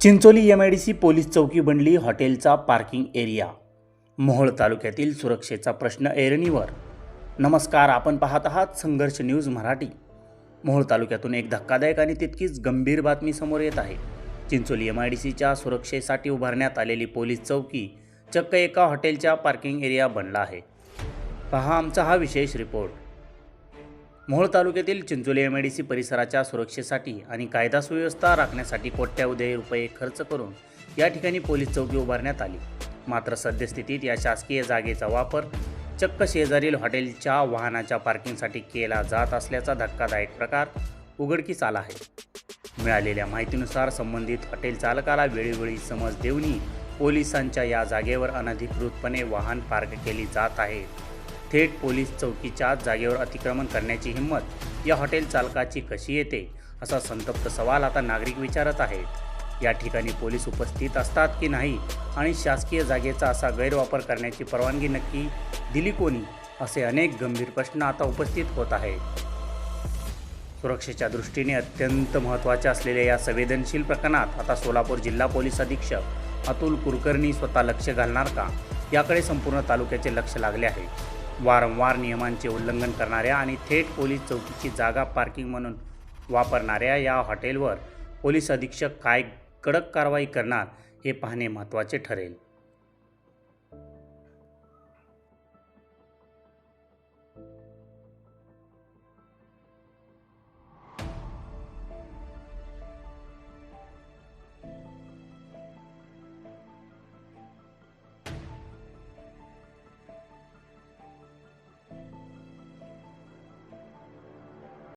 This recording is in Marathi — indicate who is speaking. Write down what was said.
Speaker 1: चिंचोली MIDC पोलीस चौकी बनली हॉटेलचा पार्किंग एरिया. मोहोळ तालुक्यातील सुरक्षेचा प्रश्न ऐरणीवर. नमस्कार, आपण पाहत आहात संघर्ष न्यूज मराठी. मोहोळ तालुक्यातून एक धक्कादायक आणि तितकीच गंभीर बातमी समोर येत आहे. चिंचोली MIDCच्या सुरक्षेसाठी उभारण्यात आलेली पोलीस चौकी चक्क एका हॉटेलच्या पार्किंग एरिया बनला आहे. पहा आमचा हा विशेष रिपोर्ट. मोहोळ तालुक्यातील चिंचोली MIDC परिसराच्या सुरक्षेसाठी आणि कायदा सुव्यवस्था राखण्यासाठी कोट्यवधी रुपये खर्च करून या ठिकाणी पोलीस चौकी उभारण्यात आली. मात्र सद्यस्थितीत या शासकीय जागेचा वापर चक्क शेजारील हॉटेलच्या वाहनाच्या पार्किंगसाठी केला जात असल्याचा धक्कादायक प्रकार उघडकीस आला आहे. मिळालेल्या माहितीनुसार संबंधित हॉटेल चालकाला वेळोवेळी समज देऊनही पोलिसांच्या या जागेवर अनधिकृतपणे वाहन पार्क केली जात आहे. थेट पोलीस चौकीच्या जागेवर अतिक्रमण करण्याची हिंमत या हॉटेल चालकाची कशी येते, असा संतप्त सवाल आता नागरिक विचारत आहेत. या ठिकाणी पोलीस उपस्थित असतात की नाही आणि शासकीय जागेचा असा गैरवापर करण्याची परवानगी नक्की दिली कोणी, असे अनेक गंभीर प्रश्न आता उपस्थित होत आहेत. सुरक्षेच्या दृष्टीने अत्यंत महत्त्वाचे असलेल्या या संवेदनशील प्रकरणात आता सोलापूर जिल्हा पोलीस अधीक्षक अतुल कुलकर्णी स्वतः लक्ष घालणार का, याकडे संपूर्ण तालुक्याचे लक्ष लागले आहे. वारंवार नियमांचे उल्लंघन करणाऱ्या आणि थेट पोलीस चौकीची जागा पार्किंग म्हणून वापरणाऱ्या या हॉटेलवर पोलीस अधीक्षक काय कडक कारवाई करणार, हे पाहणे महत्त्वाचे ठरेल.